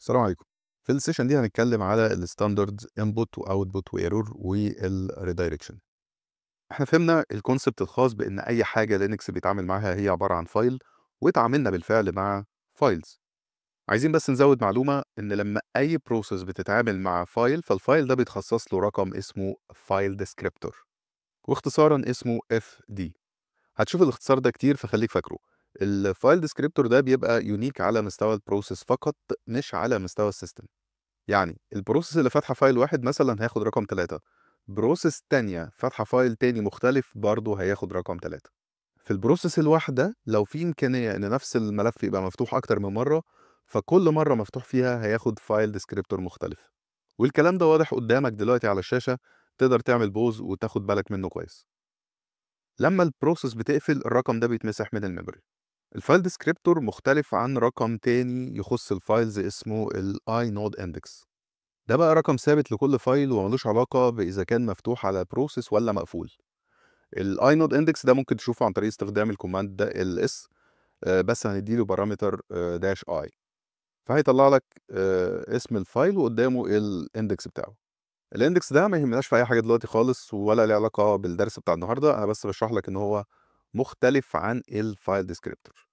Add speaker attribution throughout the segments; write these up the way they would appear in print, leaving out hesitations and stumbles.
Speaker 1: السلام عليكم. في السيشن دي هنتكلم على الستاندرد انبوت واوتبوت وايرور والريدايركشن. احنا فهمنا الكونسبت الخاص بان اي حاجه لينكس بيتعامل معاها هي عباره عن فايل، واتعاملنا بالفعل مع فايلز. عايزين بس نزود معلومه ان لما اي بروسيس بتتعامل مع فايل فالفايل ده بيتخصص له رقم اسمه فايل ديسكريبتور، واختصارا اسمه اف دي. هتشوف الاختصار ده كتير فخليك فاكره. الفايل ديسكريبتور ده بيبقى يونيك على مستوى البروسيس فقط، مش على مستوى السيستم. يعني البروسيس اللي فاتحة فايل واحد مثلا هياخد رقم 3، بروسيس تانية فاتحة فايل تاني مختلف برضه هياخد رقم 3. في البروسيس الواحدة لو في إمكانية إن نفس الملف يبقى مفتوح أكتر من مرة، فكل مرة مفتوح فيها هياخد فايل ديسكريبتور مختلف. والكلام ده واضح قدامك دلوقتي على الشاشة، تقدر تعمل بوز وتاخد بالك منه كويس. لما البروسيس بتقفل الرقم ده بيتمسح من الميموري. الفايل ديسكريبتور مختلف عن رقم تاني يخص الفايلز اسمه الاي نود اندكس. ده بقى رقم ثابت لكل فايل وملوش علاقة بإذا كان مفتوح على بروسيس ولا مقفول. الاينود اندكس ده ممكن تشوفه عن طريق استخدام الكوماند ده ls، بس هنديله بارامتر داش اي، فهيطلع لك اسم الفايل وقدامه الاندكس بتاعه. الاندكس ده ما يهمناش في اي حاجه دلوقتي خالص ولا له علاقه بالدرس بتاع النهارده، انا بس بشرح لك ان هو مختلف عن الفايل ديسكريبتور،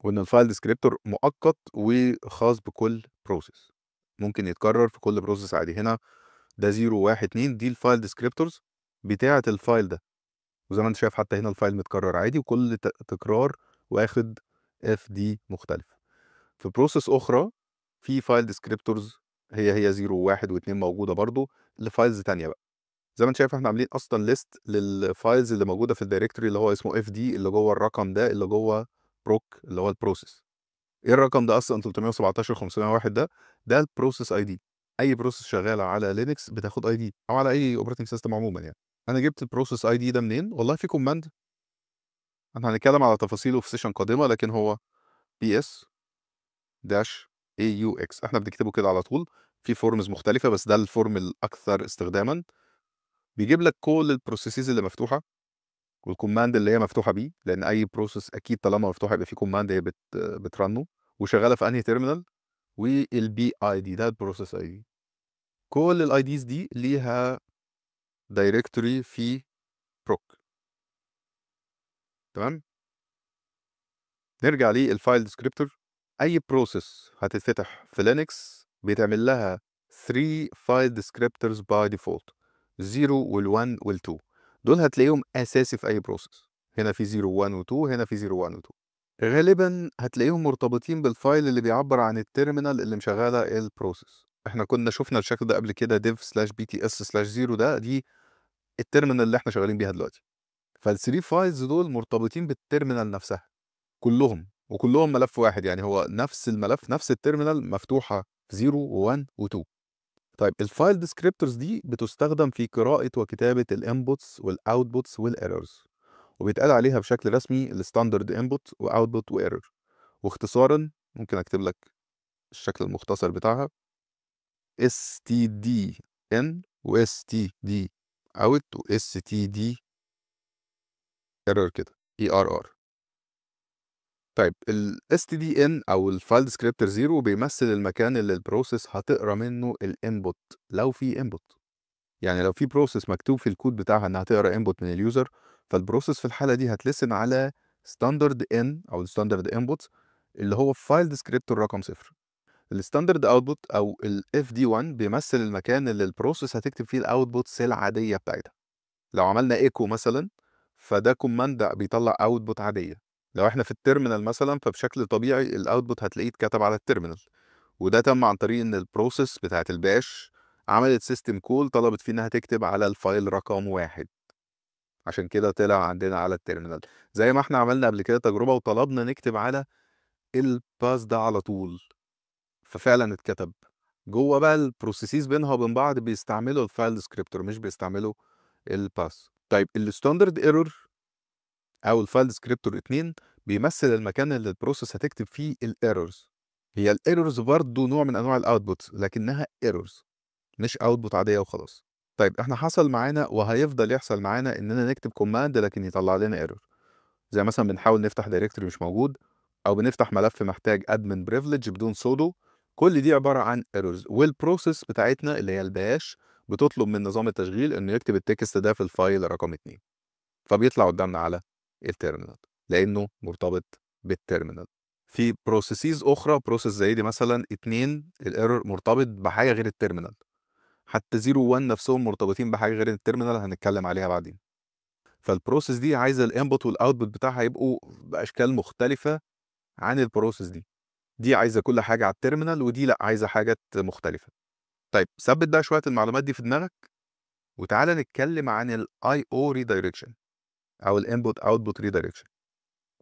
Speaker 1: وان الفايل ديسكريبتور مؤقت وخاص بكل بروسيس، ممكن يتكرر في كل بروسيس عادي. هنا ده 0 1 2 دي الفايل ديسكريبتورز بتاعه الفايل ده، وزي ما انت شايف حتى هنا الفايل متكرر عادي، وكل تكرار واخد اف دي مختلف. في بروسيس اخرى في فايل ديسكريبتورز هي 0 1 و2 موجوده برضو لفايلز تانية بقى. زي ما انت شايف احنا عاملين اصلا ليست للفايلز اللي موجوده في الدايركتوري اللي هو اسمه اف دي، اللي جوه الرقم ده اللي جوه بروك اللي هو البروسيس. ايه الرقم ده اصلا 317 501 ده؟ ده البروسيس اي دي. اي بروسيس شغاله على لينكس بتاخد اي دي، او على اي اوبريتنج سيستم عموما يعني. انا جبت البروسيس اي دي ده منين؟ والله في كوماند احنا هنتكلم على تفاصيله في سيشن قادمه، لكن هو بي اس داش اي يو اكس، احنا بنكتبه كده على طول. في فورمز مختلفه بس ده الفورم الاكثر استخداما. بيجيب لك كل البروسيسز اللي مفتوحه والكوماند اللي هي مفتوحه بيه، لان اي بروسيس اكيد طالما مفتوحه يبقى في كوماند هي بترنه، وشغاله في انهي تيرمينال. والبي اي دي ده البروسيس اي دي. كل الاي ديز دي ليها دايركتوري في بروك. تمام. نرجع للفايل ديسكريبتور. اي بروسيس هتتفتح في لينكس بيتعمل لها 3 فايل ديسكريبتورز باي ديفولت، 0 وال1 وال2. دول هتلاقيهم اساسي في اي بروسيس. هنا في 0 1 و2، هنا في 0 1 و2. غالبا هتلاقيهم مرتبطين بالفايل اللي بيعبر عن التيرمينال اللي مشغله البروسيس. احنا كنا شفنا الشكل ده قبل كده div/bts/0، دي التيرمينال اللي احنا شغالين بيها دلوقتي. فالثري فايلز دول مرتبطين بالتيرمينال نفسها كلهم، وكلهم ملف واحد، يعني هو نفس الملف نفس التيرمينال مفتوحه في 0 و1 و2. طيب الفايل ديسكريبتورز دي بتستخدم في قراءه وكتابه الانبوتس والاوتبوتس والايرورز، وبيتقال عليها بشكل رسمي الستاندرد انبوت واوتبوت وايرور. واختصارا ممكن اكتب لك الشكل المختصر بتاعها: stdin و stdout و std error كده err. طيب ال stdin او الفايل ديسكريبتور 0 بيمثل المكان اللي البروسيس هتقرا منه الانبوت لو في انبوت. يعني لو في بروسيس مكتوب في الكود بتاعها انها تقرا انبوت من اليوزر، فالبروسيس في الحاله دي هتلسن على ستاندرد ان او الستاندرد انبوت اللي هو فايل ديسكريبتور رقم 0. الستاندرد اوتبوت او الاف دي 1 بيمثل المكان اللي البروسيس هتكتب فيه الاوتبوتس العاديه بتاعتها. لو عملنا ايكو مثلا فده كوماند بيطلع اوتبوت عاديه. لو احنا في التيرمينال مثلا فبشكل طبيعي الاوتبوت هتلاقيه اتكتب على التيرمينال، وده تم عن طريق ان البروسيس بتاعت الباش عملت سيستم كول طلبت فيه انها تكتب على الفايل رقم 1، عشان كده طلع عندنا على التيرمينال. زي ما احنا عملنا قبل كده تجربه وطلبنا نكتب على الباس ده على طول، ففعلا اتكتب. جوه بقى البروسيسز بينها وبين بعض بيستعملوا الفايل ديسكريبتور مش بيستعملوا الباس. طيب الستاندرد ايرور او الفايل ديسكريبتور 2 بيمثل المكان اللي البروسيس هتكتب فيه الايرورز. هي الايرورز برضه نوع من انواع الاوتبوت لكنها ايرورز مش اوتبوت عاديه وخلاص. طيب احنا حصل معانا وهيفضل يحصل معانا اننا نكتب كوماند لكن يطلع لنا ايرور. زي مثلا بنحاول نفتح دايركتوري مش موجود، أو بنفتح ملف محتاج admin privilege بدون sudo. كل دي عبارة عن errors، والprocess بتاعتنا اللي هي الbash بتطلب من نظام التشغيل إنه يكتب الtext ده في الفايل رقم 2، فبيطلع قدامنا على الterminal لأنه مرتبط بالterminal. في processes أخرى process زي دي مثلًا 2 الerror مرتبط بحاجة غير الterminal، حتى 0 و1 نفسهم مرتبطين بحاجة غير الterminal هنتكلم عليها بعدين. فالprocess دي عايزة الinput والoutput بتاعها يبقوا بأشكال مختلفة عن الprocess دي. دي عايزة كل حاجة على الterminal ودي لأ، عايزة حاجات مختلفة. طيب ثبِّت بقى شوية المعلومات دي في دماغك، وتعالَ نتكلم عن الIO redirection أو الinput output redirection،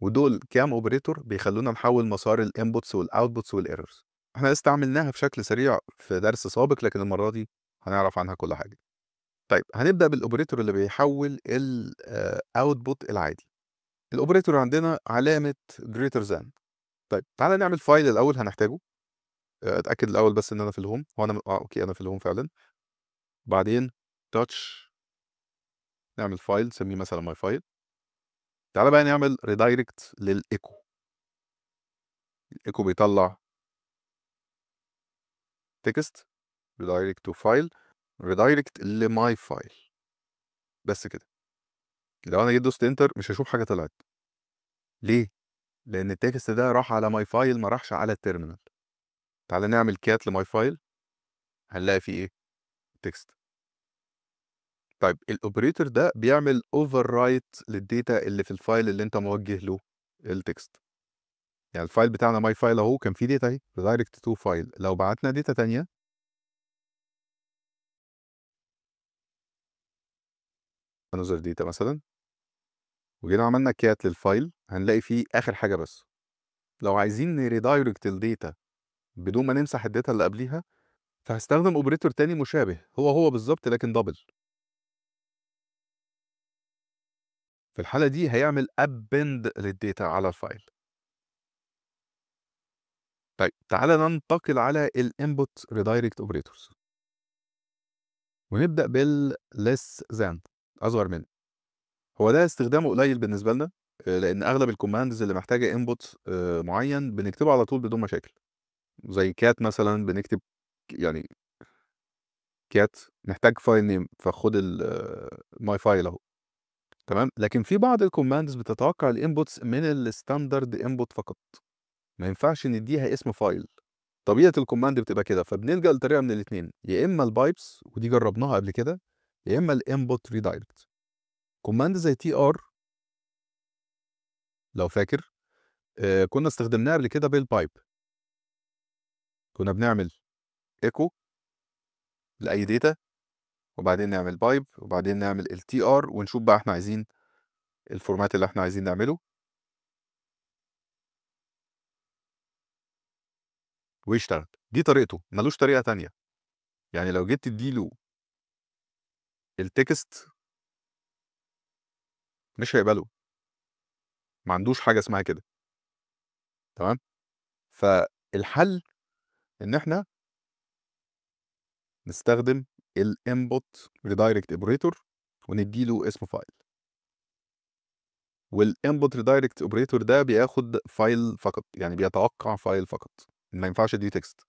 Speaker 1: ودول كام operator بيخلّونا نحوّل مسار الinputs والoutputs والerrors. إحنا استعملناها بشكل سريع في درس سابق، لكن المرة دي هنعرف عنها كل حاجة. طيب هنبدأ بالoperator اللي بيحوّل output العادي. الoperator عندنا علامة greater than. طيب تعالَ نعمل file الأول هنحتاجه. أتأكد الأول بس إن أنا في الhome. هو أنا أوكي أنا في الhome فعلًا. بعدين touch نعمل file نسميه مثلًا my file. تعالَ بقى نعمل redirect للecho. الecho بيطلّع text redirect to file redirect لmy file. بس كده. لو أنا جيت دوست enter مش هاشوف حاجة طلعت. ليه؟ لأن الtext ده راح على my file ما راحش على الterminal. تعالَ نعمل cat لmy file هنلاقي فيه إيه؟ text. طيب الoperator ده بيعمل overwrite للdata اللي في الفايل اللي أنت موجه له الtext. يعني الفايل بتاعنا my file أهو كان فيه data أهي redirect to file. لو بعتنا data تانية another data مثلًا وجينا عملنا cat للفايل هنلاقي فيه آخر حاجة بس. لو عايزين نredirect الdata بدون ما نمسح الdata اللي قبليها فهاستخدم operator تاني مشابه هو بالضبط لكن double. في الحالة دي هيعمل append للdata على الفايل. طيب تعالَ ننتقل على الinput redirect operators. ونبدأ بالless than أصغر من. هو ده استخدامه قليل بالنسبة لنا لأن أغلب الcommands اللي محتاجة input معين بنكتبه على طول بدون مشاكل. زي cat مثلًا بنكتب يعني cat محتاج file name فخُد my file أهو. تمام، لكن في بعض الcommands بتتوقع الinputs من الstandard input فقط. ما ينفعش نديها اسم file. طبيعة الcommand بتبقى كده، فبنلجأ لطريقة من الاتنين، يا إما الpipes ودي جربناها قبل كده، يا إما الinput redirect. command زي tr لو فاكر كنا استخدمناها قبل كده بالpipe. كنا بنعمل echo لأي data وبعدين نعمل pipe وبعدين نعمل الtr ونشوف بقى إحنا عايزين الفورمات اللي إحنا عايزين نعمله. ويشتغل. دي طريقته، ما لوش طريقة تانية. يعني لو جيت تدّي له الtext مش هيقبله. ما عندوش حاجة اسمها كده. تمام؟ فالحل إن إحنا نستخدم الinput redirect operator وندّي له اسم file. والinput redirect operator ده بياخد file فقط، يعني بيتوقع file فقط. ما ينفعش أدّي له text.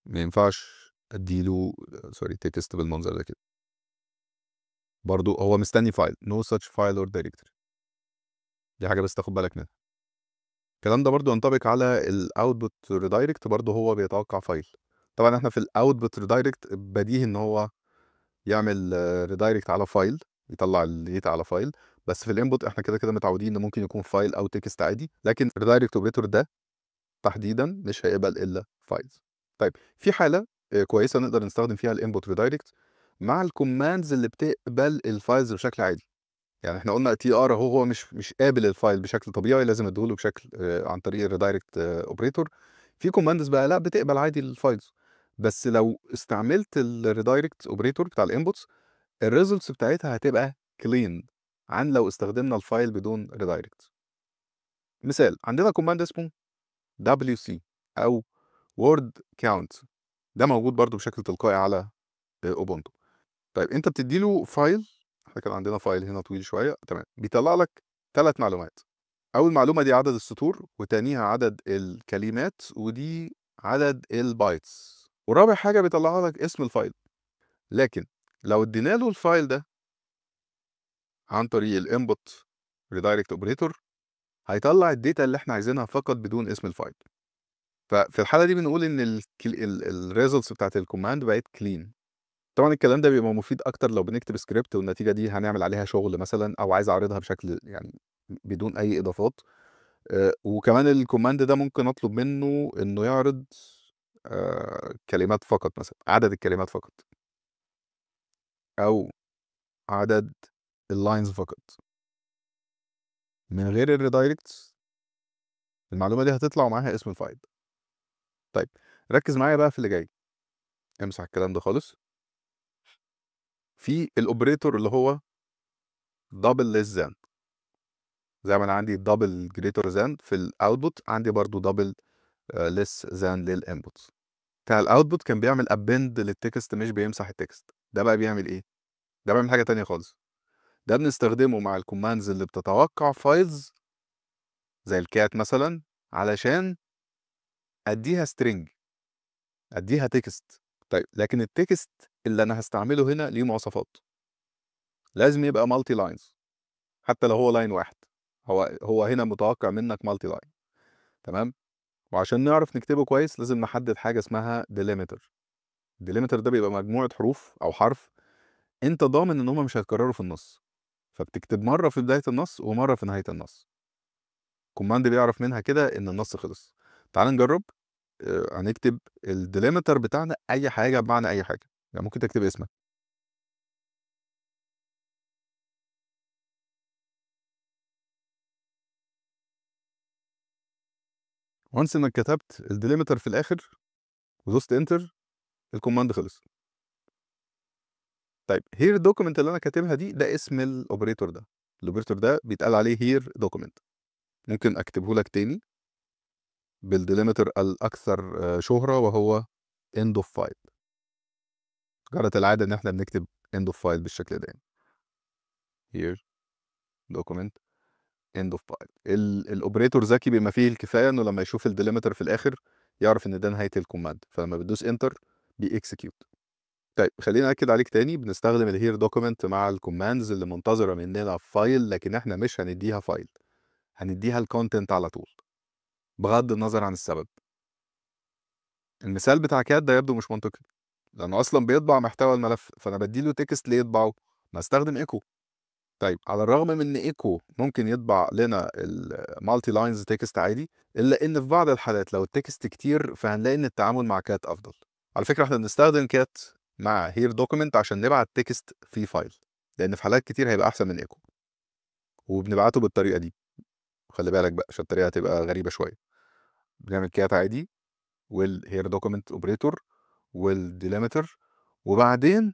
Speaker 1: ما ينفعش أدّي له sorry text بالمنظر ده كده. برضه هو مستني file no such file or directory. دي حاجة بس تاخد بالك منها. الكلام ده برضه ينطبق على الoutput redirect برضه هو بيتوقع file. طبعًا إحنا في الoutput redirect بديهي إن هو يعمل redirect على file يطلّع الdata على file، بس في الinput إحنا كده متعودين إن ممكن يكون file أو text عادي، لكن redirect operator ده تحديدًا مش هيقبل إلا files. طيب في حالة كويسة نقدر نستخدم فيها الinput redirect مع الcommands اللي بتقبل الfiles بشكل عادي. يعني إحنا قُلنا tr أهو هو مش قابل الفايل بشكل طبيعي لازم أدّيه له بشكل عن طريق الredirect operator. في commands بقى لأ بتقبل عادي الfiles. بس لو استعملت الredirect operator بتاع الinputs الresults بتاعتها هتبقى clean عن لو استخدمنا الفايل بدون redirect. مثال عندنا command اسمه wc أو word count. ده موجود برضه بشكل تلقائي على ubuntu. طيب أنت بتدّي له file. إحنا كان عندنا file هنا طويل شوية، تمام، بيطلّع لك 3 معلومات. أول معلومة دي عدد السطور، وتانيها عدد الكلمات، ودي عدد البايتس، ورابع حاجة بيطلعها لك اسم الفايل. لكن لو ادينا له الفايل ده عن طريق الانبوت ريدايركت اوبريتور، هيطلع الداتا اللي احنا عايزينها فقط بدون اسم الفايل. ففي الحالة دي بنقول ان الريزلتس بتاعت الكوماند بقت كلين. طبعا الكلام ده بيبقى مفيد اكتر لو بنكتب سكريبت والنتيجة دي هنعمل عليها شغل مثلا، او عايز اعرضها بشكل يعني بدون اي اضافات. وكمان الكوماند ده ممكن اطلب منه انه يعرض كلمات فقط، مثلا عدد الكلمات فقط، او عدد اللاينز فقط من غير الريدايركتس. المعلومة دي هتطلع ومعاها اسم الفايل. طيب ركز معايا بقى في اللي جاي، امسح الكلام ده خالص. في الاوبريتور اللي هو دبل ليس ذان، زي ما انا عندي دبل جريتر ذان في الاوتبوت، عندي برضو دبل ليس ذان للانبوت. بتاع الاوتبوت كان بيعمل ابند للتكست مش بيمسح التكست. ده بقى بيعمل ايه؟ ده بيعمل حاجة تانية خالص. ده بنستخدمه مع الكوماندز اللي بتتوقع فايلز زي الكات مثلا، علشان اديها سترينج، اديها تكست. طيب لكن التكست اللي انا هستعمله هنا ليه مواصفات، لازم يبقى مالتي لاينز، حتى لو هو لاين واحد. هو هنا متوقع منك مالتي لاين، تمام. وعشان نعرف نكتبه كويس لازم نحدد حاجه اسمها ديليمتر. الديليمتر ده بيبقى مجموعه حروف او حرف انت ضامن ان هم مش هيتكرروا في النص، فبتكتب مره في بدايه النص ومره في نهايه النص. كوماند بيعرف منها كده ان النص خلص. تعال نجرب. هنكتب الديليمتر بتاعنا اي حاجه بمعنى اي حاجه، يعني ممكن تكتب اسمك. وانس انك كتبت الديليمتر في الاخر ودوست انتر، الكوماند خلص. طيب هير دوكيمنت اللي انا كاتبها دي، ده اسم الاوبريتور ده. الاوبريتور ده بيتقال عليه هير دوكيمنت. ممكن اكتبه لك تاني بالديليمتر الاكثر شهرة، وهو end of file. جرت العادة ان احنا بنكتب end of file بالشكل ده يعني. here document end of file. الاوبريتور ذكي بما فيه الكفاية انه لما يشوف الديليمتر في الاخر يعرف ان ده نهاية الكوماند، فلما بتدوس انتر بيكسكيوت. طيب خلينا اكد عليك تاني، بنستخدم الهير دوكيمنت مع الكوماندز اللي منتظرة مننا فايل، لكن احنا مش هنديها فايل، هنديها الكونتنت على طول بغض النظر عن السبب. المثال بتاع كات ده يبدو مش منطقي، لانه اصلا بيطبع محتوى الملف، فانا بديله تكست ليه يطبعه؟ ما استخدم ايكو. طيب على الرغم من ان ايكو ممكن يطبع لنا المالتي لاينز تكست عادي، الا ان في بعض الحالات لو التكست كتير فهنلاقي ان التعامل مع كات افضل. على فكره احنا بنستخدم كات مع هير دوكيمنت عشان نبعت تكست في فايل، لان في حالات كتير هيبقى احسن من ايكو، وبنبعته بالطريقه دي. خلي بالك بقى عشان الطريقه هتبقى غريبه شويه. بنعمل كات عادي، والهير دوكيمنت اوبريتور، والديليمتر، وبعدين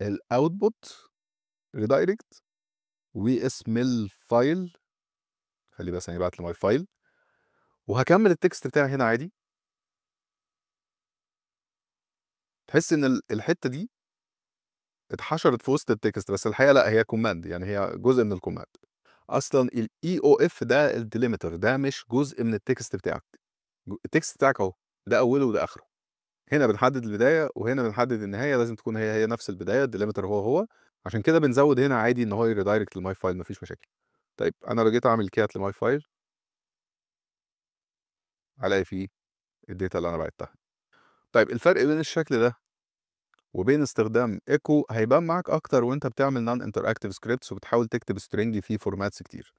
Speaker 1: الاوتبوت ريدايركت، واسم الفايل. خلي بس هيبعت لي ماي فايل، وهكمل التكست بتاعي هنا عادي. تحس ان الحته دي اتحشرت في وسط التكست، بس الحقيقه لا، هي كوماند، يعني هي جزء من الكوماند. اصلا الاي او اف ده الديليمتر ده مش جزء من التكست بتاعك. التكست بتاعك اهو، ده اوله وده اخره. هنا بنحدد البدايه وهنا بنحدد النهايه، لازم تكون هي نفس البدايه. الديليمتر هو. عشان كده بنزود هنا عادي ان هو يريدايركت لماي فايل، مفيش مشاكل. طيب انا لو جيت اعمل كات لماي فايل، هلاقي فيه الداتا اللي انا بعتها. طيب الفرق بين الشكل ده وبين استخدام ايكو هيبان معاك اكتر وانت بتعمل نون انتراكتيف سكريبتس وبتحاول تكتب سترينج فيه فورماتس كتير.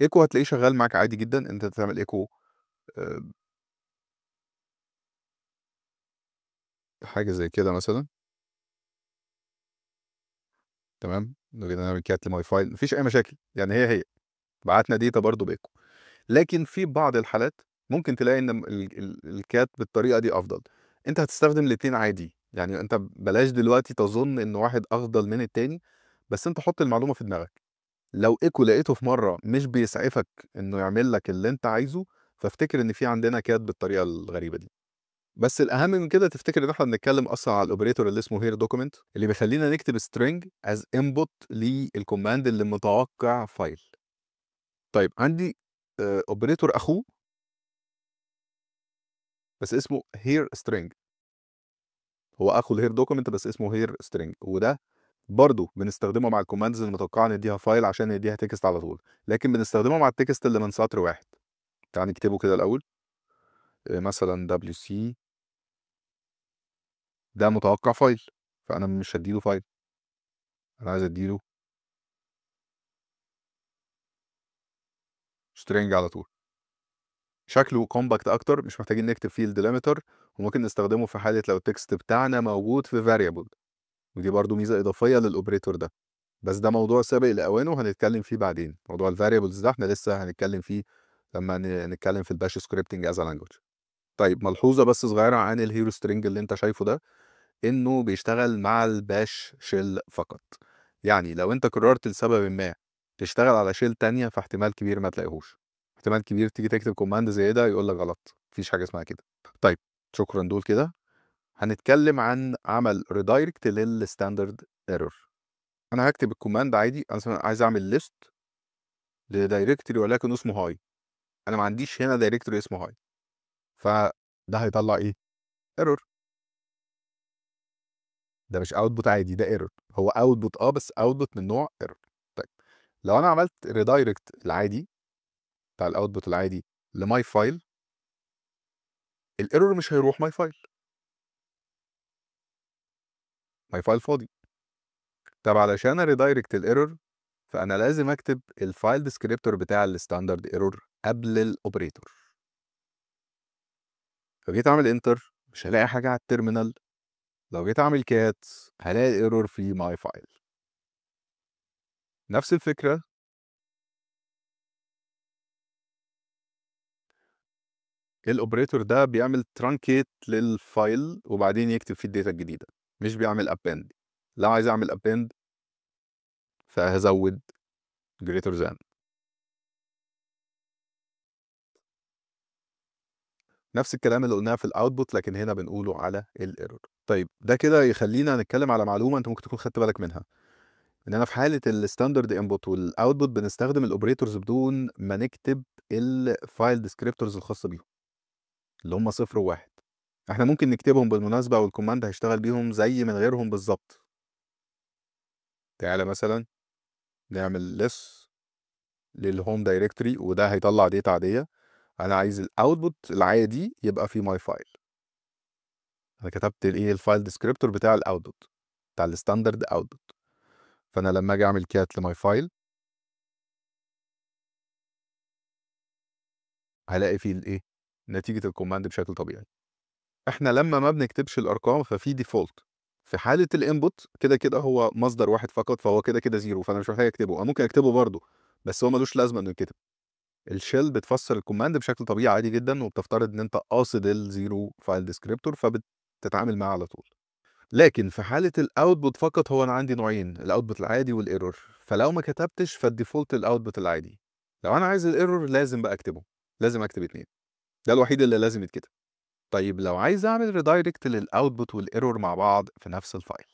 Speaker 1: ايكو هتلاقيه شغال معاك عادي جدا، انت تعمل ايكو آه، حاجه زي كده مثلا. تمام، لو جينا نعمل كات لماي فايل مفيش اي مشاكل، يعني هي بعتنا داتا برضو بايكو. لكن في بعض الحالات ممكن تلاقي ان الكات بالطريقه دي افضل. انت هتستخدم الاتنين عادي، يعني انت بلاش دلوقتي تظن ان واحد افضل من التاني، بس انت حط المعلومه في دماغك. لو ايكو لقيته في مره مش بيسعفك انه يعمل لك اللي انت عايزه، فافتكر ان في عندنا كات بالطريقه الغريبه دي. بس الاهم من كده تفتكر ان احنا بنتكلم اصلا على الاوبريتور اللي اسمه هير دوكيمنت، اللي بيخلينا نكتب سترينج از انبوت للكوماند اللي متوقع فايل. طيب عندي اوبريتور اخوه بس اسمه here string. هو اخو الهير دوكيمنت بس اسمه هير string، وده برضه بنستخدمه مع الكوماندز المتوقعه نديها فايل عشان نديها تكست على طول، لكن بنستخدمه مع التكست اللي من سطر واحد. تعال نكتبه كده الاول. مثلا wc ده متوقع فايل، فانا مش هديله فايل، انا عايز اديله string على طول. شكله كومباكت اكتر، مش محتاجين نكتب فيه الديليمتر، وممكن نستخدمه في حاله لو التكست بتاعنا موجود في variable، ودي برضو ميزه اضافيه للاوبريتور ده. بس ده موضوع سابق لاوانه وهنتكلم فيه بعدين. موضوع الفاريبلز ده احنا لسه هنتكلم فيه لما نتكلم في الباش سكريبتنج از لانجوج. طيب ملحوظه بس صغيره عن الهيرو سترينج اللي انت شايفه ده، انه بيشتغل مع الباش شيل فقط. يعني لو انت قررت لسبب ما تشتغل على شيل تانية، فاحتمال كبير ما تلاقيهوش. احتمال كبير تيجي تكتب كوماند زي ده يقول لك غلط، مفيش حاجه اسمها كده. طيب شكرا دول كده. هنتكلم عن عمل ريدايركت للستاندرد ايرور. انا هكتب الكوماند عادي، انا مثلا عايز اعمل ليست لدايركتوري ولكن اسمه هاي. انا ما عنديش هنا دايركتوري اسمه هاي، فده هيطلع ايه؟ ايرور. ده مش اوتبوت عادي، ده ايرور. هو اوتبوت بس اوتبوت من نوع ايرور. طيب لو انا عملت ريدايركت العادي بتاع الاوتبوت العادي لماي فايل، الايرور مش هيروح ماي فايل. ماي فايل فاضي. طب علشان ريدايركت الايرور، فانا لازم اكتب الفايل ديسكريبتور بتاع الستاندرد ايرور قبل الاوبريتور. لو جيت اعمل انتر مش هلاقي حاجه على التيرمينال. لو جيت اعمل كات هلاقي ايرور في ماي فايل. نفس الفكره. الاوبريتور ده بيعمل ترانكيت للفايل وبعدين يكتب فيه الداتا الجديده، مش بيعمل ابند. لو عايز اعمل ابند فهزود greater than. نفس الكلام اللي قلناه في الاوتبوت، لكن هنا بنقوله على الايرور. طيب ده كده يخلينا نتكلم على معلومه انت ممكن تكون خدت بالك منها، اننا في حاله الستاندرد انبوت والاوتبوت بنستخدم الاوبريتورز بدون ما نكتب الفايل ديسكريبتورز الخاصه بيهم اللي هم صفر وواحد. احنا ممكن نكتبهم بالمناسبه والكوماند هيشتغل بيهم زي من غيرهم بالظبط. تعالى مثلا نعمل less للهوم دايركتوري وده هيطلع داتا عاديه. انا عايز الاوتبوت العادي يبقى في ماي فايل. انا كتبت الايه الفايل ديسكريبتور بتاع الاوتبوت بتاع الستاندرد اوتبوت. فانا لما اجي اعمل كات لماي فايل هلاقي فيه الايه نتيجه الكوماند بشكل طبيعي. احنا لما ما بنكتبش الارقام ففي ديفولت. في حاله الانبوت كده كده هو مصدر واحد فقط، فهو كده كده زيرو، فانا مش محتاج اكتبه. انا ممكن اكتبه برضه بس هو ملوش لازمه انه يتكتب. الشيل بتفسر الكوماند بشكل طبيعي عادي جدا، وبتفترض ان انت قاصد الزيرو فايل ديسكريبتور فبتتعامل معاه على طول. لكن في حاله الاوتبوت فقط هو انا عندي نوعين، الاوتبوت العادي والايرور. فلو ما كتبتش فالديفولت الاوتبوت العادي. لو انا عايز الايرور لازم بقى اكتبه، لازم اكتب اتنين. ده الوحيد اللي لازم يتكتب. طيب لو عايز اعمل ريدايركت للاوتبوت والايرور مع بعض في نفس الفايل،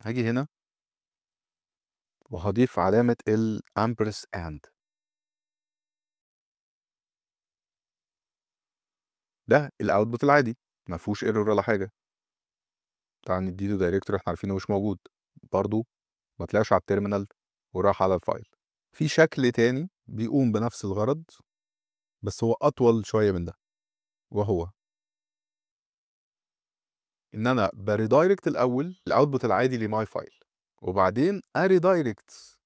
Speaker 1: هاجي هنا وهضيف علامه الامبرس اند. ده الاوتبوت العادي ما فيهوش ايرور ولا حاجه. تعال نديله دايركتور احنا عارفينه مش موجود، برضو ما طلعش على التيرمينال وراح على الفايل. في شكل تاني بيقوم بنفس الغرض بس هو اطول شويه من ده، وهو ان انا بريدايركت الاول الاوتبوت العادي لماي فايل، وبعدين اريدايركت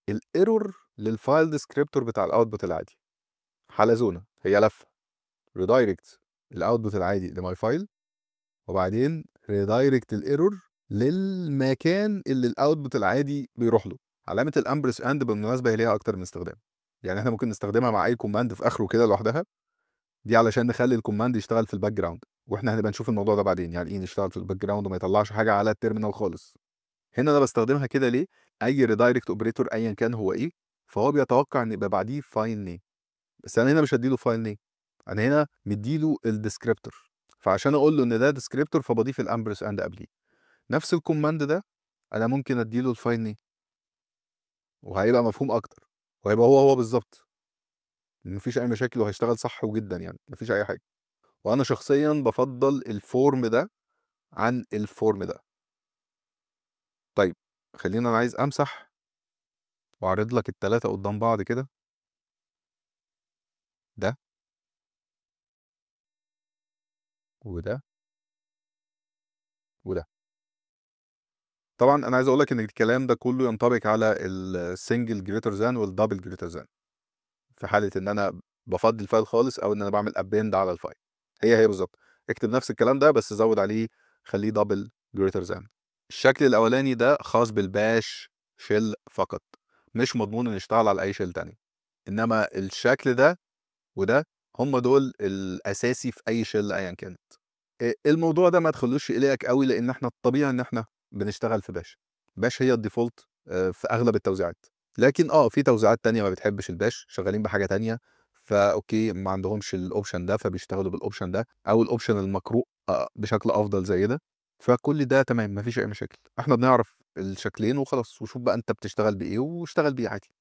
Speaker 1: الايرور للفايل ديسكريبتور بتاع الاوتبوت العادي. حلزونه هي لفه. ريدايركت الاوتبوت العادي لماي فايل، وبعدين ريدايركت الايرور للمكان اللي الاوتبوت العادي بيروح له. علامه الامبرس اند بالمناسبه هي ليها اكتر من استخدام. يعني احنا ممكن نستخدمها مع اي كوماند في اخره كده لوحدها، دي علشان نخلي الكوماند يشتغل في الباك جراوند، واحنا هنبقى نشوف الموضوع ده بعدين يعني ايه نشتغل في الباك جراوند وما يطلعش حاجه على التيرمينال خالص. هنا انا بستخدمها كده ليه؟ اي ريدايركت اوبريتور ايا كان هو ايه، فهو بيتوقع ان يبقى بعديه فايل نيم. بس انا هنا مش هديله فايل نيم، انا هنا مديله الديسكريبتور. فعشان اقول له ان ده ديسكريبتور فبضيف الامبرس اند قبليه. نفس الكوماند ده انا ممكن اديله الفايل نيم. وهيبقى مفهوم أكتر، وهيبقى هو بالضبط، ما فيش أي مشاكل وهيشتغل صح وجدًا يعني، ما فيش أي حاجة. وأنا شخصيًا بافضّل الform ده عن الform ده. طيب خلّيني أنا عايز أمسح وأعرض لك ال3 قدّام بعض كده، ده وده وده. طبعًا أنا عايز أقول لك إن الكلام ده كلّه ينطبق على الsingle greater than والdouble greater than، في حالة إن أنا بافضّي الفايل خالص أو إن أنا باعمل append على الفايل. هي بالضبط. اكتب نفس الكلام ده بس زوّد عليه خلّيه double greater than. الشكل الأولاني ده خاص بالbash shell فقط، مش مضمون إنه يشتغل على أي shell تانية. إنما الشكل ده وده هم دول الأساسي في أي shell أيًا كانت. الموضوع ده ما تخلّوش يقلقك أوي، لإن إحنا الطبيعي إن إحنا بنشتغل في باش. باش هي الdefault في أغلب التوزيعات. لكن في توزيعات تانية ما بتحبش الباش، شغالين بحاجة تانية، فأوكي ما عندهمش الoption ده، فبيشتغلوا بالoption ده، أو الoption المقروء بشكل أفضل زي ده. فكل ده تمام، ما فيش أي مشاكل. إحنا بنعرف الشكلين وخلاص، وشوف بقى أنت بتشتغل بإيه واشتغل بيه عادي.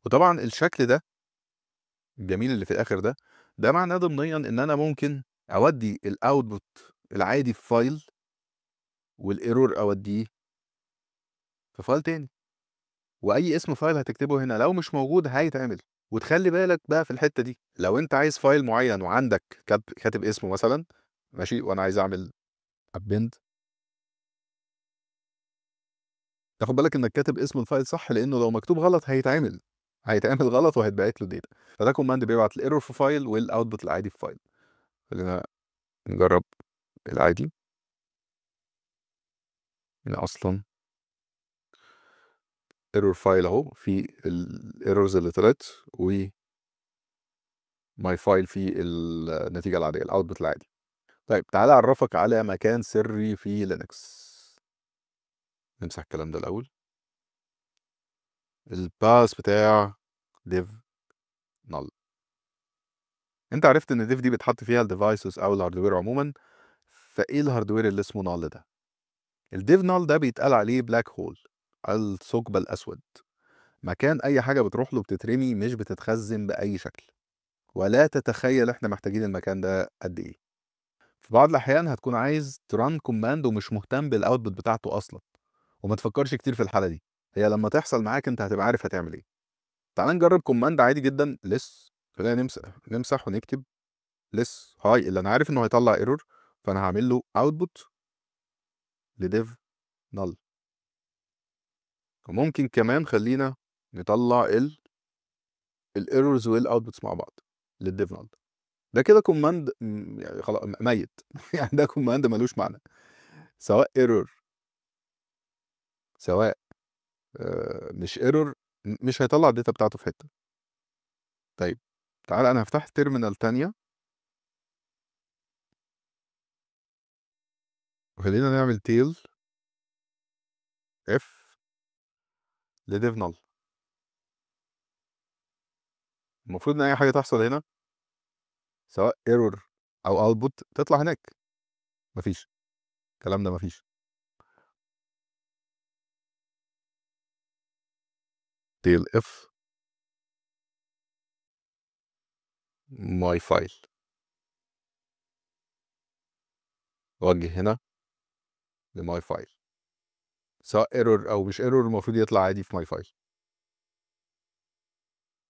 Speaker 1: وطبعًا الشكل ده الجميل اللي في الآخر ده، ده معناه ضمنيًا إن أنا ممكن أودّي الoutput العادي في فايل والerror أودّيه في فايل تاني، وأي اسم فايل هتكتبه هنا لو مش موجود هيتعمل. وتخلّي بالك بقى في الحتّة دي، لو أنت عايز فايل معيّن وعندك كاتب اسمه مثلًا، ماشي، وأنا عايز أعمل append، تاخد بالك إنك كاتب اسم الفايل صح، لإنه لو مكتوب غلط هيتعمل غلط وهيتبعت له data. فده command بيبعت الerror في فايل والoutput العادي في فايل. خلّينا نجرّب العادي. هنا أصلًا error file أهو، فيه الerrors اللي طلعت وmy file فيه النتيجة العادية الoutput العادي. طيب تعالَ أعرّفك على مكان سري في لينكس. نمسح الكلام ده الأول. الpath بتاع dev null. أنت عرفت إن dev دي بيتحط فيها الdevices أو الhardware عمومًا، فإيه الhardware اللي اسمه null ده؟ الdev null ده بيتقال عليه black hole، الثقب الأسود، مكان أي حاجة بتروح له بتترمي، مش بتتخزن بأي شكل. ولا تتخيل إحنا محتاجين المكان ده قد إيه. في بعض الأحيان هتكون عايز تrun command ومش مهتم بالoutput بتاعته أصلًا، وما تفكّرش كتير في الحالة دي، هي لمّا تحصل معاك أنت هتبقى عارف هتعمل إيه. تعالَ نجرّب command عادي جدًا less. خلّينا نمسح ونكتب less hi اللي أنا عارف إنه هيطلّع error، فأنا هاعمل له output لdev null. وممكن كمان خلّينا نطلّع الerrors والoutputs مع بعض للdev null. ده كده command يعني ميت يعني ده command ما لوش معنى، سواء error سواء مش error مش هيطلّع الdata بتاعته في حتّة. طيب تعالَ أنا هافتح terminal تانية، وخلّينا نعمل tail f لdev null. المفروض إن أي حاجة تحصل هنا سواء error أو output تطلع هناك. ما فيش، الكلام ده ما فيش. tail f my file، وأوجّه هنا لmy file، سواء error أو مش error المفروض يطلع عادي في my file.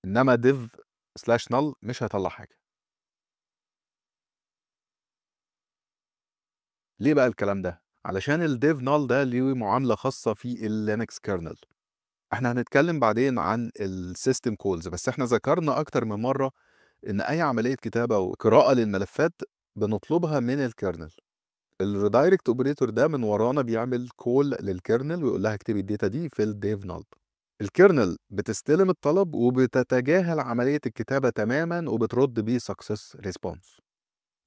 Speaker 1: إنما dev/null مش هيطلّع حاجة. ليه بقى الكلام ده؟ علشان الdev null ده ليه معاملة خاصة في الLinux kernel. إحنا هنتكلم بعدين عن الsystem calls، بس إحنا ذكرنا أكتر من مرّة إن أي عملية كتابة وقراءة للملفات بنطلبها من الkernel. الredirect operator ده من ورانا بيعمل call للkernel ويقول لها اكتبي الdata دي في الdev null. الkernel بتستلم الطلب وبتتجاهل عملية الكتابة تمامًا وبترد بيه success response.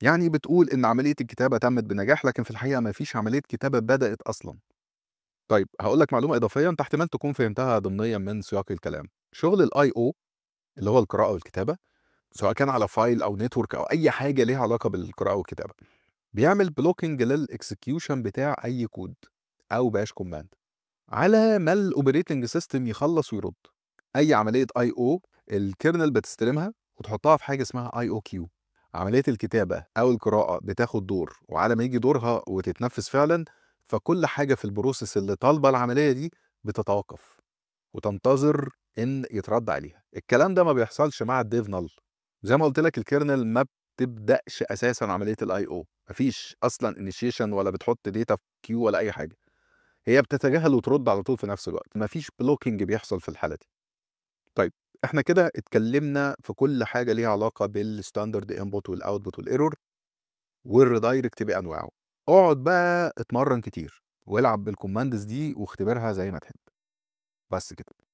Speaker 1: يعني بتقول إن عملية الكتابة تمت بنجاح، لكن في الحقيقة ما فيش عملية كتابة بدأت أصلًا. طيب هاقول لك معلومة إضافية أنت احتمال تكون فهمتها ضمنيًا من سياق الكلام. شغل الIO اللي هو القراءة والكتابة، سواء كان على فايل أو network أو أي حاجة ليها علاقة بالقراءة والكتابة، بيعمل blocking للexecution بتاع أي كود أو bash command على ما الoperating system يخلّص ويرد. أي عملية I/O الكيرنل بتستلمها وتحطها في حاجة اسمها IOQ. عملية الكتابة أو القراءة بتاخد دور، وعلى ما ييجي دورها وتتنفذ فعلًا، فكل حاجة في الprocess اللي طالبة العملية دي بتتوقف، وتنتظر إن يترد عليها. الكلام ده ما بيحصلش مع الdev null. زي ما قُلت لك الكيرنل ما بتبدأش أساسًا عملية الI/O، ما فيش أصلًا initiation ولا بتحط data في queue ولا أي حاجة. هي بتتجاهل وترد على طول في نفس الوقت، ما فيش blocking بيحصل في الحالة دي. طيب، إحنا كده اتكلمنا في كل حاجة ليها علاقة بالstandard input والoutput والerror والredirect بأنواعه. اقعد بقى اتمرن كتير، والعب بالcommands دي واختبرها زي ما تحب. بس كده.